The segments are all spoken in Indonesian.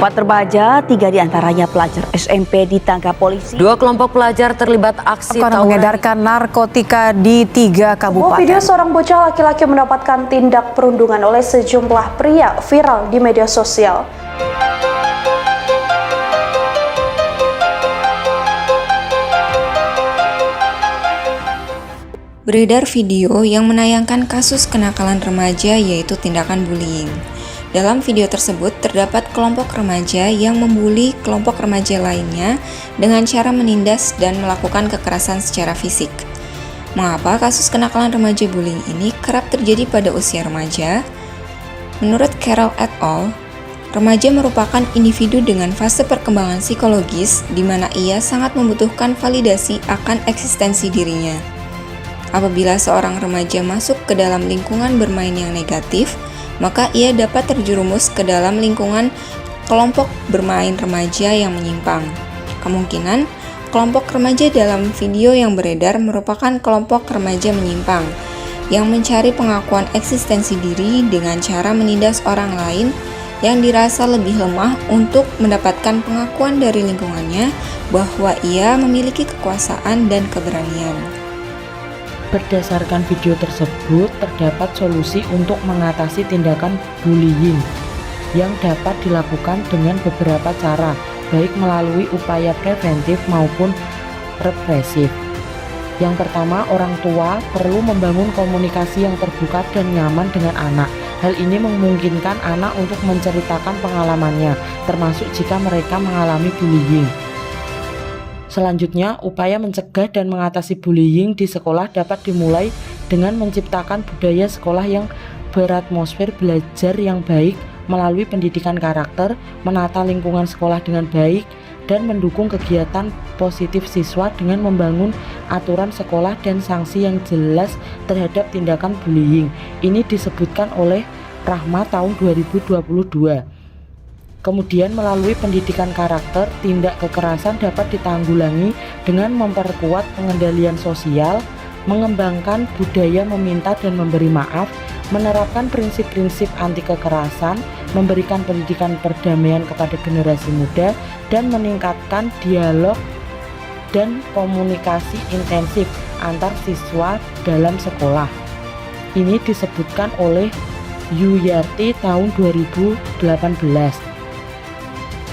4 remaja, 3 diantaranya pelajar SMP ditangkap polisi. 2 kelompok pelajar terlibat aksi tawuran mengedarkan narkotika di 3 kabupaten. Video seorang bocah laki-laki mendapatkan tindak perundungan oleh sejumlah pria viral di media sosial. Beredar video yang menayangkan kasus kenakalan remaja, yaitu tindakan bullying. Dalam video tersebut terdapat kelompok remaja yang membuli kelompok remaja lainnya dengan cara menindas dan melakukan kekerasan secara fisik. Mengapa kasus kenakalan remaja bullying ini kerap terjadi pada usia remaja? Menurut Carroll et al., remaja merupakan individu dengan fase perkembangan psikologis di mana ia sangat membutuhkan validasi akan eksistensi dirinya. Apabila seorang remaja masuk ke dalam lingkungan bermain yang negatif, maka ia dapat terjerumus ke dalam lingkungan kelompok bermain remaja yang menyimpang. Kemungkinan, kelompok remaja dalam video yang beredar merupakan kelompok remaja menyimpang, yang mencari pengakuan eksistensi diri dengan cara menindas orang lain yang dirasa lebih lemah untuk mendapatkan pengakuan dari lingkungannya bahwa ia memiliki kekuasaan dan keberanian. Berdasarkan video tersebut, terdapat solusi untuk mengatasi tindakan bullying yang dapat dilakukan dengan beberapa cara, baik melalui upaya preventif maupun represif. Yang pertama, orang tua perlu membangun komunikasi yang terbuka dan nyaman dengan anak. Hal ini memungkinkan anak untuk menceritakan pengalamannya, termasuk jika mereka mengalami bullying. Selanjutnya, upaya mencegah dan mengatasi bullying di sekolah dapat dimulai dengan menciptakan budaya sekolah yang beratmosfer belajar yang baik melalui pendidikan karakter, menata lingkungan sekolah dengan baik, dan mendukung kegiatan positif siswa dengan membangun aturan sekolah dan sanksi yang jelas terhadap tindakan bullying. Ini disebutkan oleh Rahma tahun 2022. Kemudian melalui pendidikan karakter, tindak kekerasan dapat ditanggulangi dengan memperkuat pengendalian sosial, mengembangkan budaya meminta dan memberi maaf, menerapkan prinsip-prinsip anti kekerasan, memberikan pendidikan perdamaian kepada generasi muda, dan meningkatkan dialog dan komunikasi intensif antar siswa dalam sekolah. Ini disebutkan oleh Yuyarti tahun 2018.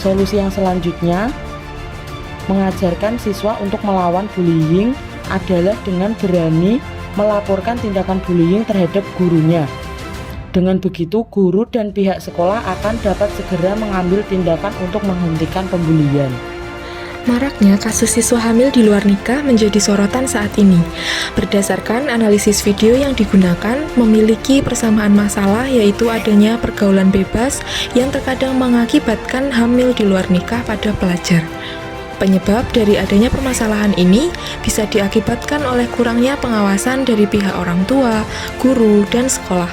Solusi yang selanjutnya, mengajarkan siswa untuk melawan bullying adalah dengan berani melaporkan tindakan bullying terhadap gurunya. Dengan begitu, guru dan pihak sekolah akan dapat segera mengambil tindakan untuk menghentikan pembulian. Maraknya kasus siswa hamil di luar nikah menjadi sorotan saat ini. Berdasarkan analisis video yang digunakan, memiliki persamaan masalah, yaitu adanya pergaulan bebas yang terkadang mengakibatkan hamil di luar nikah pada pelajar. Penyebab dari adanya permasalahan ini bisa diakibatkan oleh kurangnya pengawasan dari pihak orang tua, guru, dan sekolah.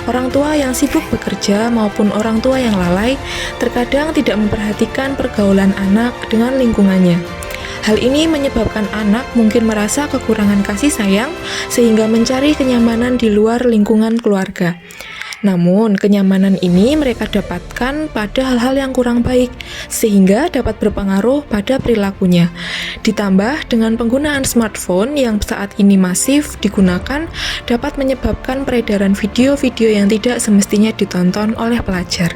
Orang tua yang sibuk bekerja maupun orang tua yang lalai terkadang tidak memperhatikan pergaulan anak dengan lingkungannya. Hal ini menyebabkan anak mungkin merasa kekurangan kasih sayang sehingga mencari kenyamanan di luar lingkungan keluarga. Namun, kenyamanan ini mereka dapatkan pada hal-hal yang kurang baik, sehingga dapat berpengaruh pada perilakunya. Ditambah dengan penggunaan smartphone yang saat ini masif digunakan, dapat menyebabkan peredaran video-video yang tidak semestinya ditonton oleh pelajar.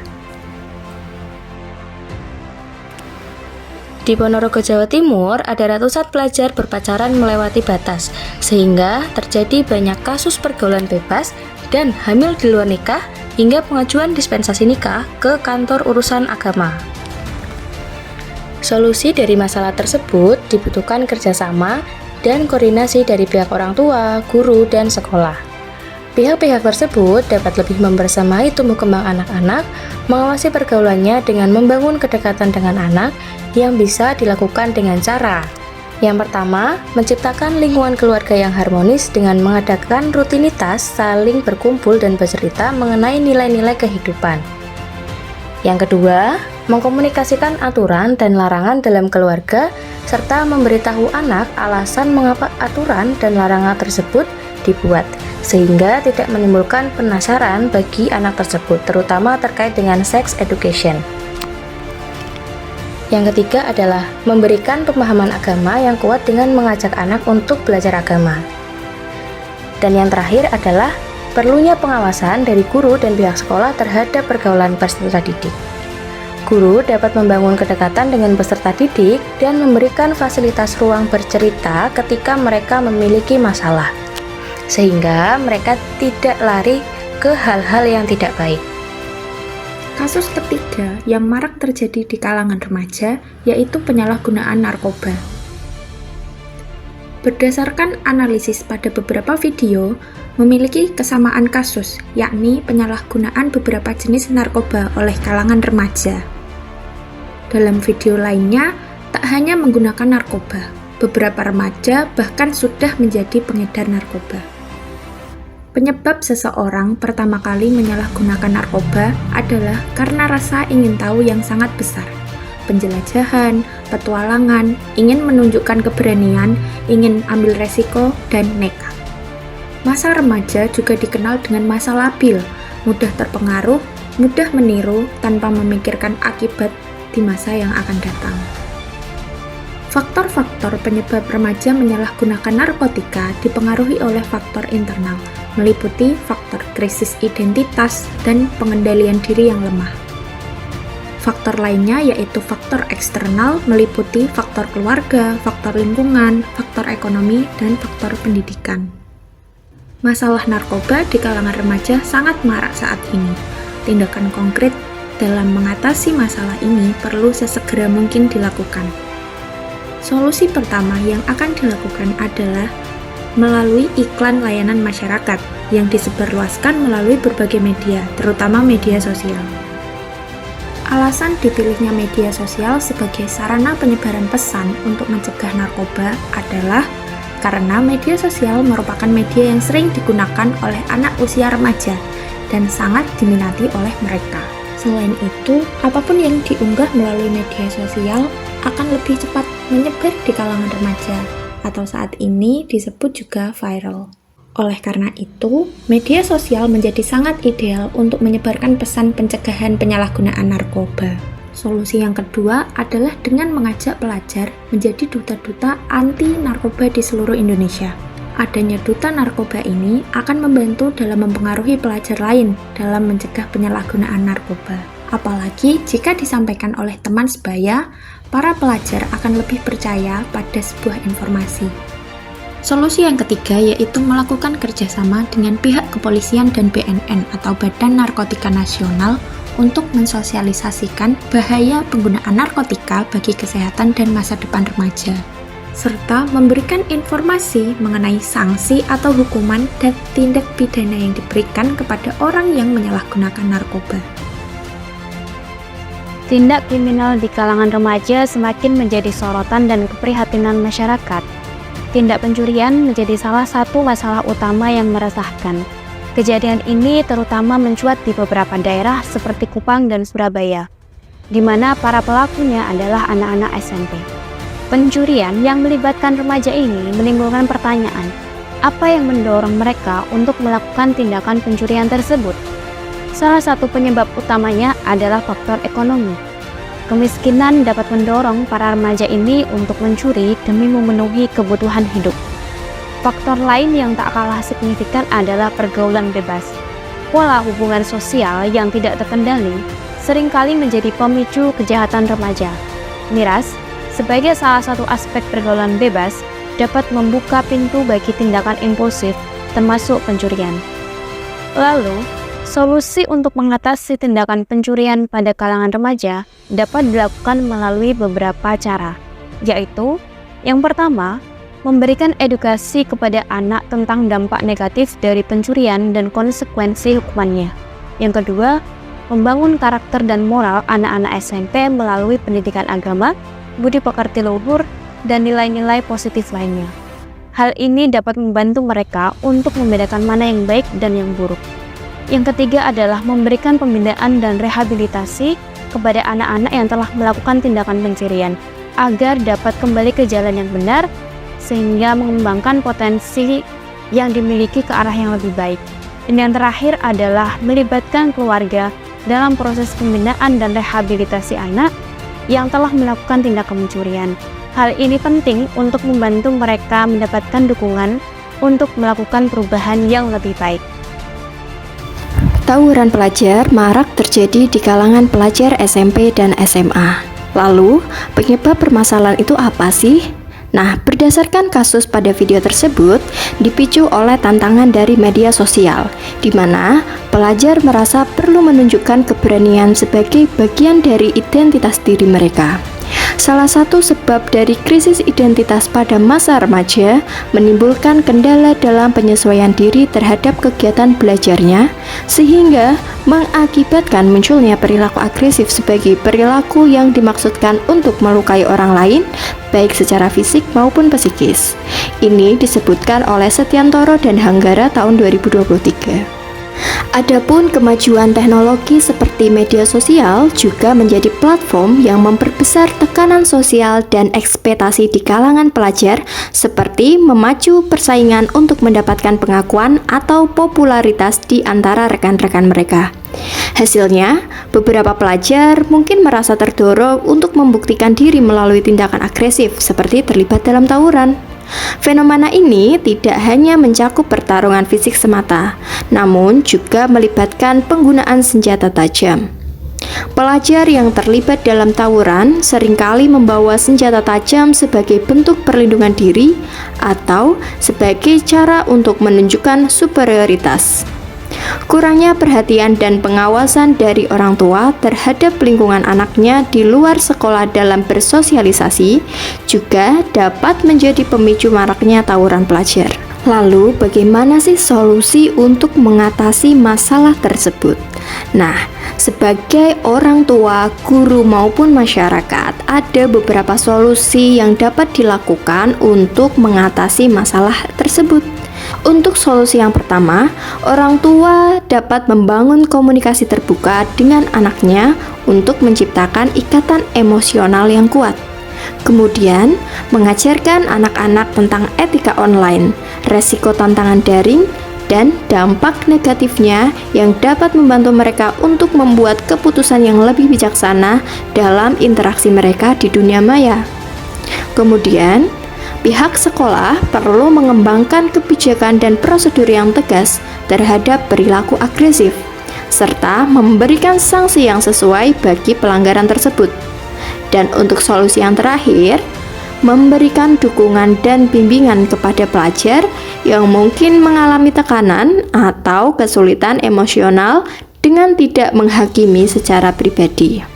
Di Ponorogo, Jawa Timur, ada ratusan pelajar berpacaran melewati batas, sehingga terjadi banyak kasus pergaulan bebas dan hamil di luar nikah hingga pengajuan dispensasi nikah ke kantor urusan agama. Solusi dari masalah tersebut dibutuhkan kerjasama dan koordinasi dari pihak orang tua, guru, dan sekolah. Pihak-pihak tersebut dapat lebih membersamai tumbuh kembang anak-anak, mengawasi pergaulannya dengan membangun kedekatan dengan anak yang bisa dilakukan dengan cara: yang pertama, menciptakan lingkungan keluarga yang harmonis dengan mengadakan rutinitas saling berkumpul dan bercerita mengenai nilai-nilai kehidupan. Yang kedua, mengkomunikasikan aturan dan larangan dalam keluarga serta memberitahu anak alasan mengapa aturan dan larangan tersebut dibuat, sehingga tidak menimbulkan penasaran bagi anak tersebut, terutama terkait dengan sex education. Yang ketiga adalah memberikan pemahaman agama yang kuat dengan mengajak anak untuk belajar agama. Dan yang terakhir adalah perlunya pengawasan dari guru dan pihak sekolah terhadap pergaulan peserta didik. Guru dapat membangun kedekatan dengan peserta didik dan memberikan fasilitas ruang bercerita ketika mereka memiliki masalah, sehingga mereka tidak lari ke hal-hal yang tidak baik. Kasus ketiga yang marak terjadi di kalangan remaja yaitu penyalahgunaan narkoba. Berdasarkan analisis pada beberapa video, memiliki kesamaan kasus, yakni penyalahgunaan beberapa jenis narkoba oleh kalangan remaja. Dalam video lainnya, tak hanya menggunakan narkoba, beberapa remaja bahkan sudah menjadi pengedar narkoba. Penyebab seseorang pertama kali menyalahgunakan narkoba adalah karena rasa ingin tahu yang sangat besar. Penjelajahan, petualangan, ingin menunjukkan keberanian, ingin ambil resiko, dan nekat. Masa remaja juga dikenal dengan masa labil, mudah terpengaruh, mudah meniru tanpa memikirkan akibat di masa yang akan datang. Faktor-faktor penyebab remaja menyalahgunakan narkotika dipengaruhi oleh faktor internal, meliputi faktor krisis identitas dan pengendalian diri yang lemah. Faktor lainnya yaitu faktor eksternal, meliputi faktor keluarga, faktor lingkungan, faktor ekonomi, dan faktor pendidikan. Masalah narkoba di kalangan remaja sangat marak saat ini. Tindakan konkret dalam mengatasi masalah ini perlu sesegera mungkin dilakukan. Solusi pertama yang akan dilakukan adalah melalui iklan layanan masyarakat yang disebarluaskan melalui berbagai media, terutama media sosial. Alasan dipilihnya media sosial sebagai sarana penyebaran pesan untuk mencegah narkoba adalah karena media sosial merupakan media yang sering digunakan oleh anak usia remaja dan sangat diminati oleh mereka. Selain itu, apapun yang diunggah melalui media sosial akan lebih cepat menyebar di kalangan remaja, atau saat ini disebut juga viral. Oleh karena itu, media sosial menjadi sangat ideal untuk menyebarkan pesan pencegahan penyalahgunaan narkoba. Solusi yang kedua adalah dengan mengajak pelajar menjadi duta-duta anti narkoba di seluruh Indonesia. Adanya duta narkoba ini akan membantu dalam mempengaruhi pelajar lain dalam mencegah penyalahgunaan narkoba. Apalagi jika disampaikan oleh teman sebaya, para pelajar akan lebih percaya pada sebuah informasi. Solusi yang ketiga yaitu melakukan kerjasama dengan pihak kepolisian dan BNN atau Badan Narkotika Nasional untuk mensosialisasikan bahaya penggunaan narkotika bagi kesehatan dan masa depan remaja, serta memberikan informasi mengenai sanksi atau hukuman dan tindak pidana yang diberikan kepada orang yang menyalahgunakan narkoba. Tindak kriminal di kalangan remaja semakin menjadi sorotan dan keprihatinan masyarakat. Tindak pencurian menjadi salah satu masalah utama yang meresahkan. Kejadian ini terutama mencuat di beberapa daerah seperti Kupang dan Surabaya, di mana para pelakunya adalah anak-anak SMP. Pencurian yang melibatkan remaja ini menimbulkan pertanyaan, apa yang mendorong mereka untuk melakukan tindakan pencurian tersebut? Salah satu penyebab utamanya adalah faktor ekonomi. Kemiskinan dapat mendorong para remaja ini untuk mencuri demi memenuhi kebutuhan hidup. Faktor lain yang tak kalah signifikan adalah pergaulan bebas. Pola hubungan sosial yang tidak terkendali seringkali menjadi pemicu kejahatan remaja. Miras, sebagai salah satu aspek pergaulan bebas, dapat membuka pintu bagi tindakan impulsif, termasuk pencurian. Lalu, solusi untuk mengatasi tindakan pencurian pada kalangan remaja dapat dilakukan melalui beberapa cara, yaitu yang pertama, memberikan edukasi kepada anak tentang dampak negatif dari pencurian dan konsekuensi hukumannya. Yang kedua, membangun karakter dan moral anak-anak SMP melalui pendidikan agama, budi pekerti luhur, dan nilai-nilai positif lainnya. Hal ini dapat membantu mereka untuk membedakan mana yang baik dan yang buruk. Yang ketiga adalah memberikan pembinaan dan rehabilitasi kepada anak-anak yang telah melakukan tindakan pencurian agar dapat kembali ke jalan yang benar sehingga mengembangkan potensi yang dimiliki ke arah yang lebih baik. Dan yang terakhir adalah melibatkan keluarga dalam proses pembinaan dan rehabilitasi anak yang telah melakukan tindakan pencurian. Hal ini penting untuk membantu mereka mendapatkan dukungan untuk melakukan perubahan yang lebih baik. Tawuran pelajar marak terjadi di kalangan pelajar SMP dan SMA. Lalu, penyebab permasalahan itu apa sih? Nah, berdasarkan kasus pada video tersebut, dipicu oleh tantangan dari media sosial, di mana pelajar merasa perlu menunjukkan keberanian sebagai bagian dari identitas diri mereka. Salah satu sebab dari krisis identitas pada masa remaja menimbulkan kendala dalam penyesuaian diri terhadap kegiatan belajarnya, sehingga mengakibatkan munculnya perilaku agresif sebagai perilaku yang dimaksudkan untuk melukai orang lain, baik secara fisik maupun psikis. Ini disebutkan oleh Setiantoro dan Hanggara tahun 2023. Adapun kemajuan teknologi seperti media sosial juga menjadi platform yang memperbesar tekanan sosial dan ekspektasi di kalangan pelajar, seperti memacu persaingan untuk mendapatkan pengakuan atau popularitas di antara rekan-rekan mereka. Hasilnya, beberapa pelajar mungkin merasa terdorong untuk membuktikan diri melalui tindakan agresif seperti terlibat dalam tawuran. Fenomena ini tidak hanya mencakup pertarungan fisik semata, namun juga melibatkan penggunaan senjata tajam. Pelajar yang terlibat dalam tawuran seringkali membawa senjata tajam sebagai bentuk perlindungan diri atau sebagai cara untuk menunjukkan superioritas. Kurangnya perhatian dan pengawasan dari orang tua terhadap lingkungan anaknya di luar sekolah dalam bersosialisasi juga dapat menjadi pemicu maraknya tawuran pelajar. Lalu, bagaimana sih solusi untuk mengatasi masalah tersebut? Nah, sebagai orang tua, guru maupun masyarakat, ada beberapa solusi yang dapat dilakukan untuk mengatasi masalah tersebut. Untuk solusi yang pertama, orang tua dapat membangun komunikasi terbuka dengan anaknya untuk menciptakan ikatan emosional yang kuat. Kemudian, mengajarkan anak-anak tentang etika online, resiko tantangan daring, dan dampak negatifnya yang dapat membantu mereka untuk membuat keputusan yang lebih bijaksana dalam interaksi mereka di dunia maya. Kemudian, pihak sekolah perlu mengembangkan kebijakan dan prosedur yang tegas terhadap perilaku agresif, serta memberikan sanksi yang sesuai bagi pelanggaran tersebut. Dan untuk solusi yang terakhir, memberikan dukungan dan bimbingan kepada pelajar yang mungkin mengalami tekanan atau kesulitan emosional dengan tidak menghakimi secara pribadi.